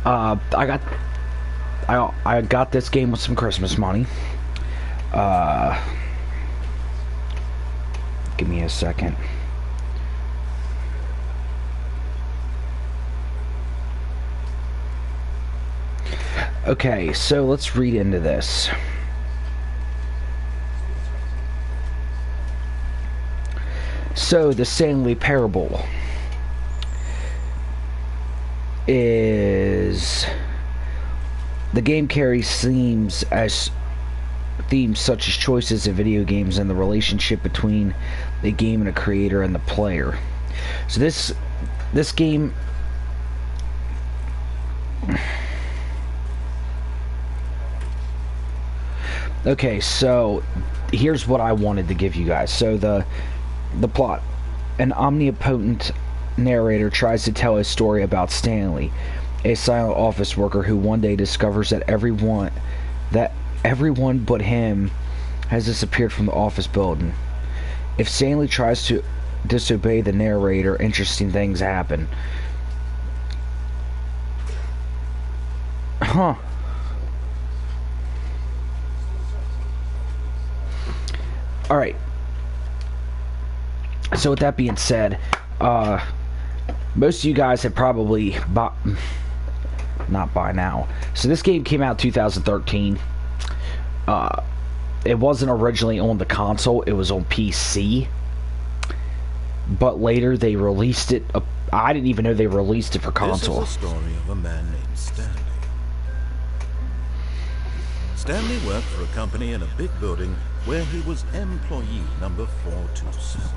I got this game with some Christmas money. Give me a second. Okay, so let's read into this. So, the Stanley parable is... The game carries themes such as choices in video games and the relationship between the game and a creator and the player. So this game... Okay, so here's what I wanted to give you guys. So the plot. An omnipotent narrator tries to tell a story about Stanley, a silent office worker who one day discovers that everyone but him has disappeared from the office building. If Stanley tries to disobey the narrator, interesting things happen. Huh. Alright. So with that being said, most of you guys have probably not by now. So this game came out 2013. It wasn't originally on the console, it was on PC. But later they released it. I didn't even know they released it for console. This is the story of a man named Stanley. Stanley worked for a company in a big building where he was employee number 427.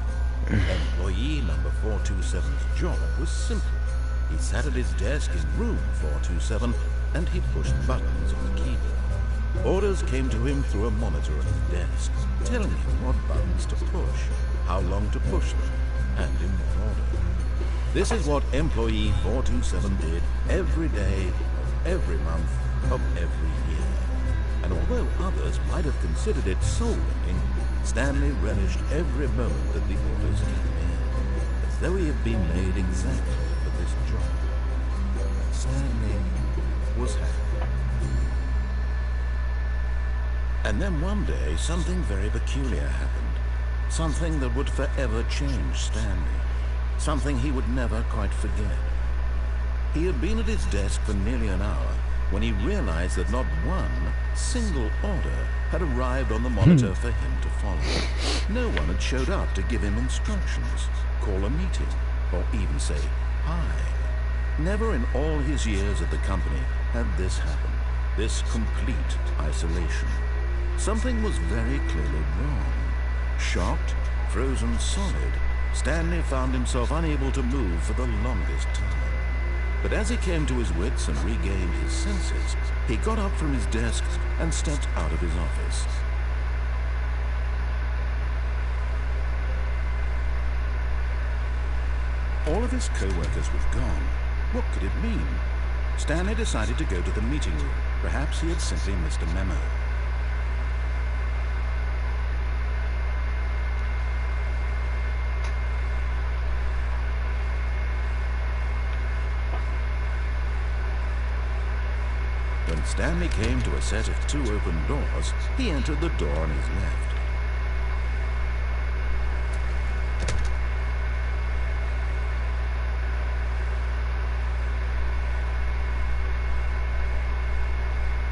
Employee number 427's job was simple. He sat at his desk in room 427 and he pushed buttons on the keyboard. Orders came to him through a monitor at his desk, telling him what buttons to push, how long to push them, and in what order. This is what employee 427 did every day of every month of every year. And although others might have considered it soul-winning, Stanley relished every moment that the orders came in, as though he had been made exactly for this job. Stanley was happy. And then one day, something very peculiar happened. Something that would forever change Stanley. Something he would never quite forget. He had been at his desk for nearly an hour when he realized that not one single order had arrived on the monitor for him to follow. No one had showed up to give him instructions, call a meeting, or even say hi. Never in all his years at the company had this happened, this complete isolation. Something was very clearly wrong. Shocked, frozen solid, Stanley found himself unable to move for the longest time. But as he came to his wits and regained his senses, he got up from his desk and stepped out of his office. All of his co-workers were gone. What could it mean? Stanley decided to go to the meeting room. Perhaps he had simply missed a memo. When Stanley came to a set of two open doors, he entered the door on his left.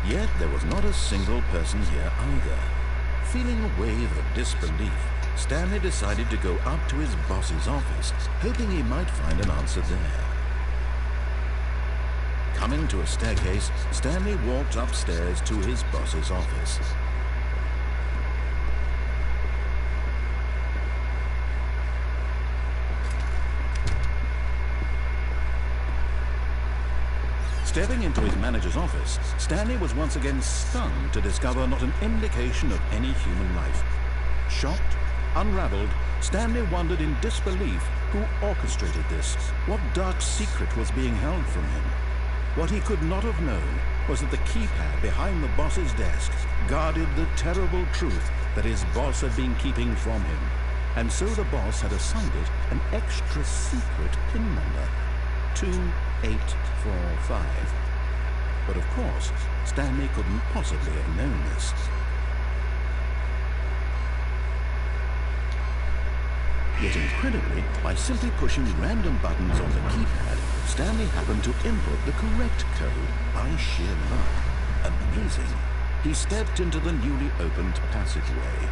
Yet there was not a single person here either. Feeling a wave of disbelief, Stanley decided to go up to his boss's office, hoping he might find an answer there. Coming to a staircase, Stanley walked upstairs to his boss's office. Stepping into his manager's office, Stanley was once again stunned to discover not an indication of any human life. Shocked, unraveled, Stanley wondered in disbelief who orchestrated this, what dark secret was being held from him. What he could not have known was that the keypad behind the boss's desk guarded the terrible truth that his boss had been keeping from him. And so the boss had assigned it an extra secret PIN number, 2845. But of course, Stanley couldn't possibly have known this. Yet incredibly, by simply pushing random buttons on the keypad, Stanley happened to input the correct code by sheer luck. Amazing. He stepped into the newly opened passageway.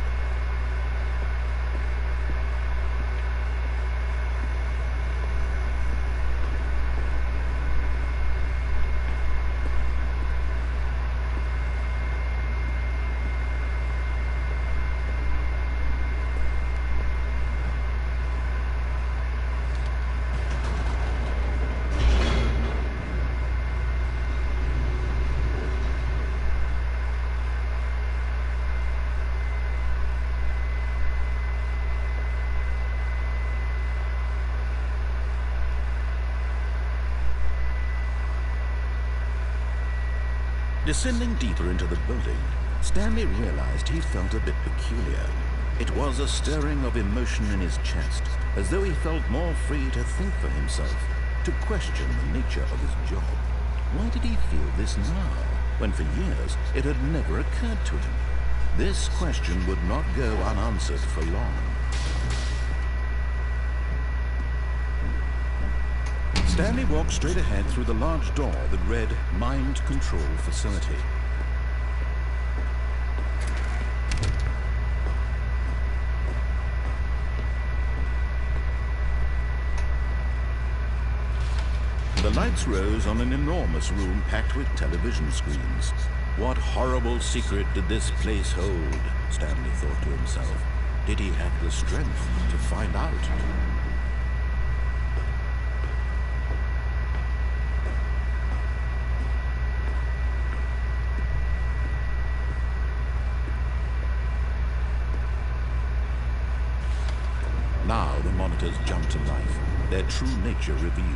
Descending deeper into the building, Stanley realized he felt a bit peculiar. It was a stirring of emotion in his chest, as though he felt more free to think for himself, to question the nature of his job. Why did he feel this now, when for years it had never occurred to him? This question would not go unanswered for long. Stanley walked straight ahead through the large door that read Mind Control Facility. The lights rose on an enormous room packed with television screens. What horrible secret did this place hold? Stanley thought to himself. Did he have the strength to find out? Now the monitors jumped to life, their true nature revealed.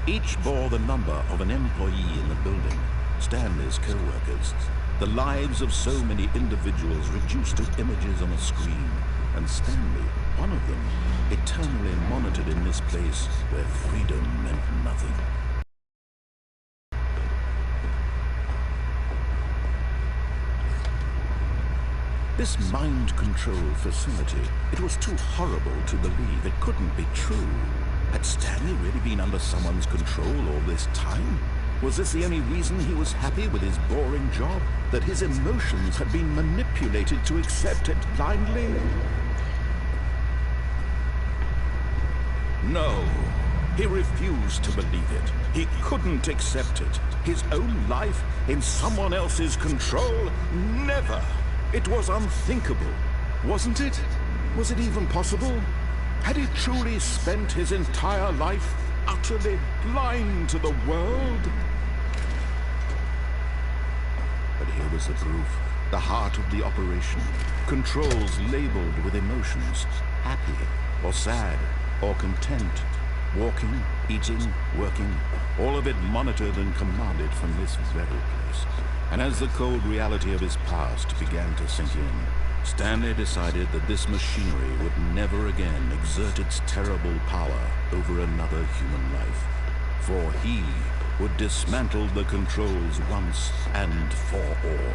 Each bore the number of an employee in the building, Stanley's co-workers. The lives of so many individuals reduced to images on a screen, and Stanley, one of them, eternally monitored in this place where freedom meant nothing. This mind control facility, it was too horrible to believe. It couldn't be true. Had Stanley really been under someone's control all this time? Was this the only reason he was happy with his boring job? That his emotions had been manipulated to accept it blindly? No. He refused to believe it. He couldn't accept it. His own life in someone else's control? Never. It was unthinkable, wasn't it? Was it even possible? Had he truly spent his entire life utterly blind to the world? But here was the proof, the heart of the operation. Controls labeled with emotions, happy or sad or content. Walking, eating, working, all of it monitored and commanded from this very place. And as the cold reality of his past began to sink in, Stanley decided that this machinery would never again exert its terrible power over another human life. For he would dismantle the controls once and for all.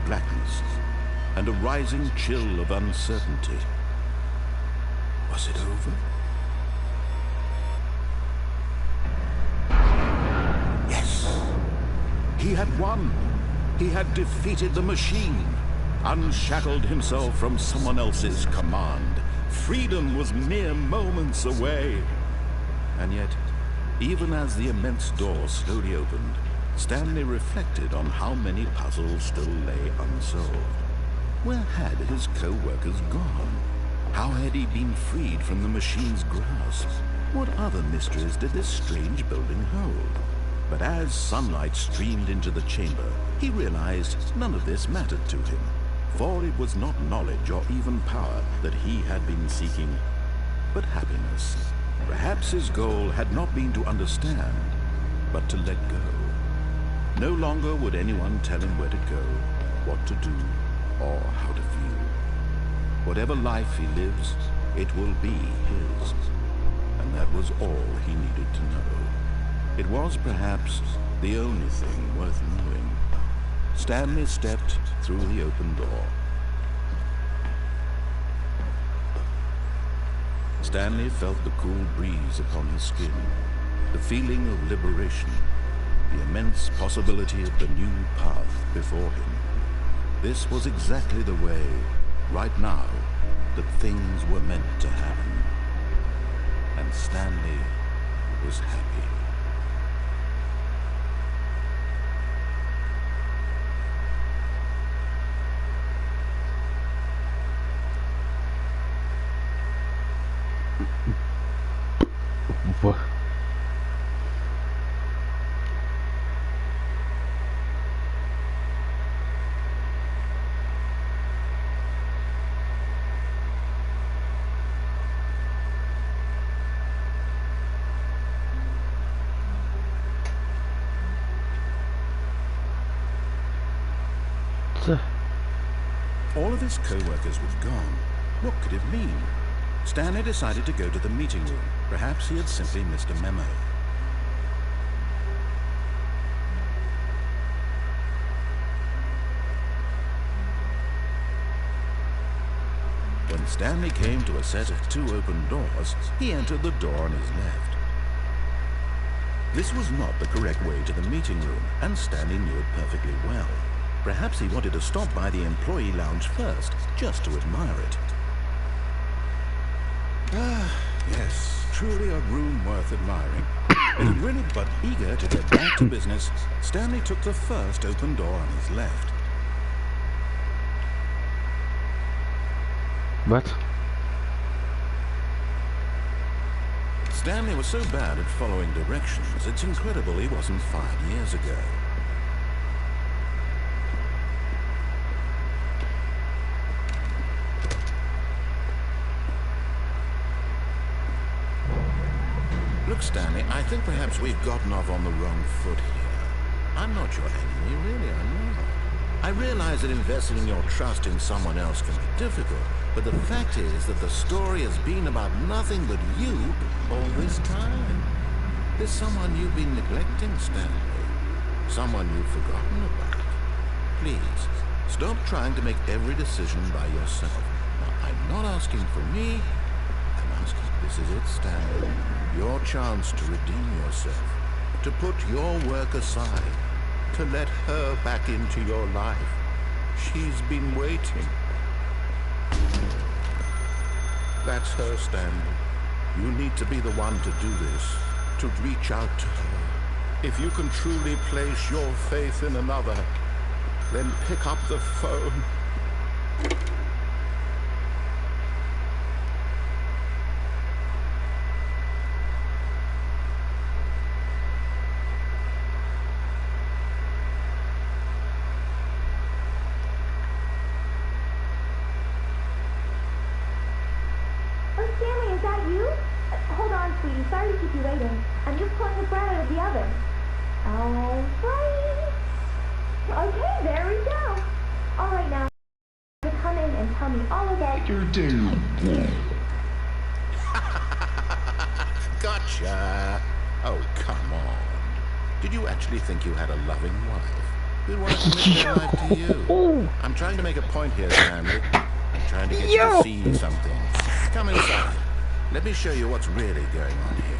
Blackness, and a rising chill of uncertainty. Was it over? Yes! He had won! He had defeated the machine, unshackled himself from someone else's command. Freedom was mere moments away. And yet, even as the immense door slowly opened, Stanley reflected on how many puzzles still lay unsolved. Where had his co-workers gone? How had he been freed from the machine's grasp? What other mysteries did this strange building hold? But as sunlight streamed into the chamber, he realized none of this mattered to him, for it was not knowledge or even power that he had been seeking, but happiness. Perhaps his goal had not been to understand, but to let go. No longer would anyone tell him where to go, what to do, or how to feel. Whatever life he lives, it will be his. And that was all he needed to know. It was perhaps the only thing worth knowing. Stanley stepped through the open door. Stanley felt the cool breeze upon his skin, the feeling of liberation, the immense possibility of the new path before him. This was exactly the way, right now, that things were meant to happen. And Stanley was happy. What? All of his co-workers were gone. What could it mean? Stanley decided to go to the meeting room. Perhaps he had simply missed a memo. When Stanley came to a set of 2 open doors, he entered the door on his left. This was not the correct way to the meeting room, and Stanley knew it perfectly well. Perhaps he wanted to stop by the employee lounge first, just to admire it. Ah, yes, truly a room worth admiring. And really but eager to get back to business, Stanley took the first open door on his left. What? Stanley was so bad at following directions, it's incredible he wasn't fired years ago. Look, Stanley, I think perhaps we've gotten off on the wrong foot here. I'm not your enemy, really, I'm not. I realize that investing in your trust in someone else can be difficult, but the fact is that the story has been about nothing but you all this time. There's someone you've been neglecting, Stanley. Someone you've forgotten about. Please, stop trying to make every decision by yourself. Now, I'm not asking for me. I'm asking, this is it, Stanley. Your chance to redeem yourself. To put your work aside. To let her back into your life. She's been waiting. That's her, Stanley. You need to be the one to do this. To reach out to her. If you can truly place your faith in another, then pick up the phone. Sorry to keep you waiting. I'm just pulling the bread out of the oven. All right. Okay, there we go. All right, now come in and tell me all about your day. Gotcha. Oh, come on. Did you actually think you had a loving wife? Who'd want to commit their life to you? I'm trying to make a point here, Stanley. I'm trying to get you to see something. Come inside. Let me show you what's really going on here.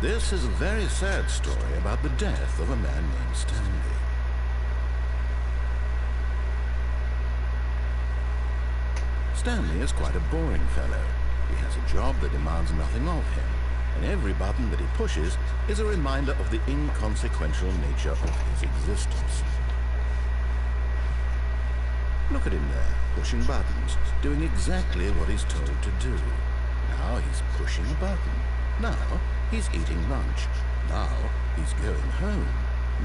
This is a very sad story about the death of a man named Stanley. Stanley is quite a boring fellow. He has a job that demands nothing of him, and every button that he pushes is a reminder of the inconsequential nature of his existence. Look at him there, pushing buttons, doing exactly what he's told to do. Now he's pushing a button. Now he's eating lunch. Now he's going home.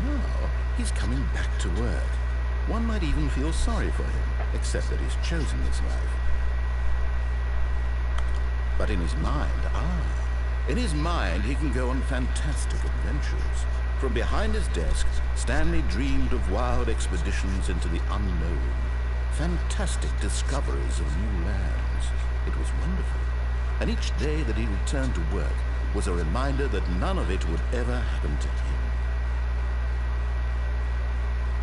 Now he's coming back to work. One might even feel sorry for him, except that he's chosen this life. But in his mind, he can go on fantastic adventures. From behind his desk, Stanley dreamed of wild expeditions into the unknown, fantastic discoveries of new lands. It was wonderful. And each day that he returned to work was a reminder that none of it would ever happen to him.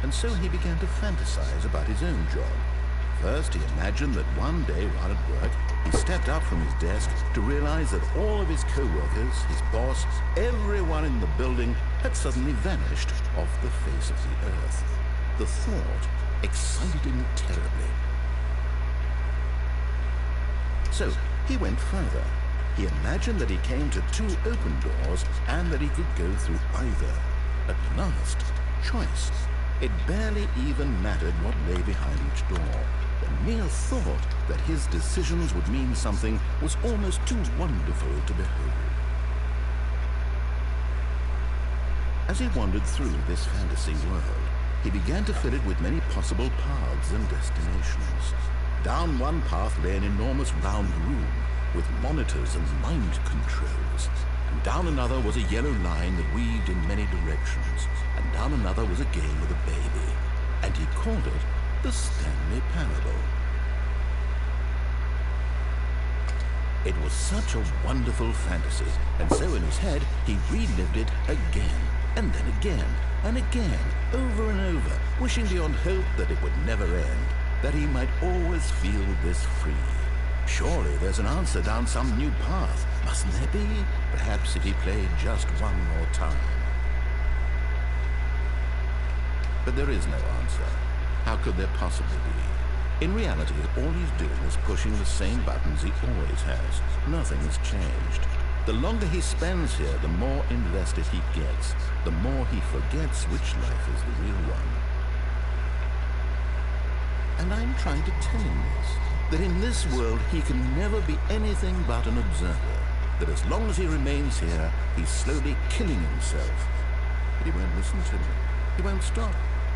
And so he began to fantasize about his own job. First, he imagined that one day while at work, he stepped up from his desk to realize that all of his co-workers, his boss, everyone in the building had suddenly vanished off the face of the earth. The thought excited him terribly. So he went further. He imagined that he came to 2 open doors and that he could go through either. At last, choice. It barely even mattered what lay behind each door. The mere thought that his decisions would mean something was almost too wonderful to behold. As he wandered through this fantasy world, he began to fill it with many possible paths and destinations. Down one path lay an enormous round room with monitors and mind controls. And down another was a yellow line that weaved in many directions. And down another was a game with a baby. And he called it the Stanley Parable. It was such a wonderful fantasy, and so in his head he relived it again, and then again, and again, over and over, wishing beyond hope that it would never end, that he might always feel this free. Surely there's an answer down some new path, mustn't there be? Perhaps if he played just one more time. But there is no answer. How could there possibly be? In reality, all he's doing is pushing the same buttons he always has. Nothing has changed. The longer he spends here, the more invested he gets, the more he forgets which life is the real one. And I'm trying to tell him this, that in this world he can never be anything but an observer, that as long as he remains here, he's slowly killing himself. But he won't listen to me. He won't stop.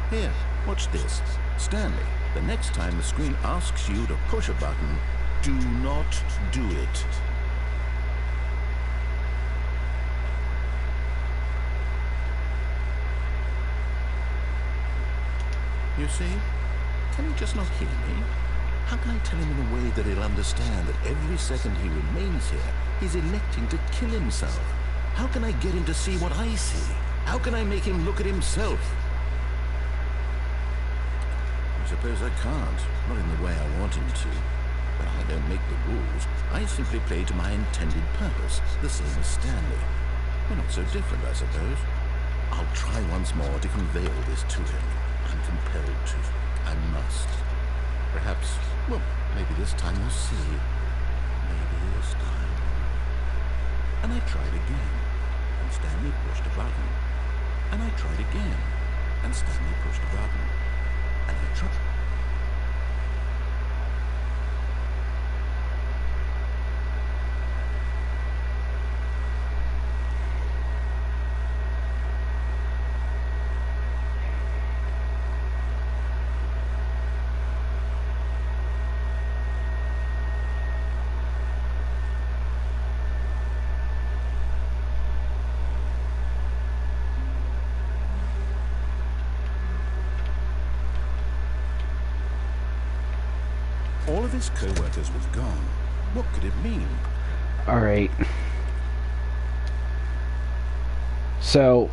Here, watch this. Stanley, the next time the screen asks you to push a button, do not do it. You see? Can he just not hear me? How can I tell him in a way that he'll understand that every second he remains here, he's electing to kill himself? How can I get him to see what I see? How can I make him look at himself? I suppose I can't, not in the way I want him to. But I don't make the rules. I simply play to my intended purpose, the same as Stanley. We're not so different, I suppose. I'll try once more to convey all this to him. I'm compelled to. I must. Perhaps, well, maybe this time we'll see. Maybe this time. And I tried again, and Stanley pushed a button. And I tried again, and Stanley pushed a button. And I tried. All of his co-workers were gone. What could it mean? Alright. So,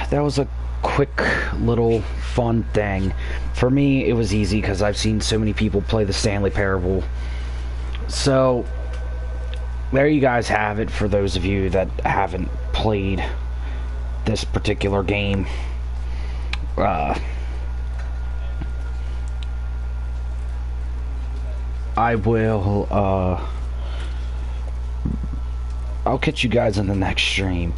that was a quick little fun thing. For me, it was easy because I've seen so many people play the Stanley Parable. So, there you guys have it for those of you that haven't played this particular game. I will, I'll catch you guys in the next stream.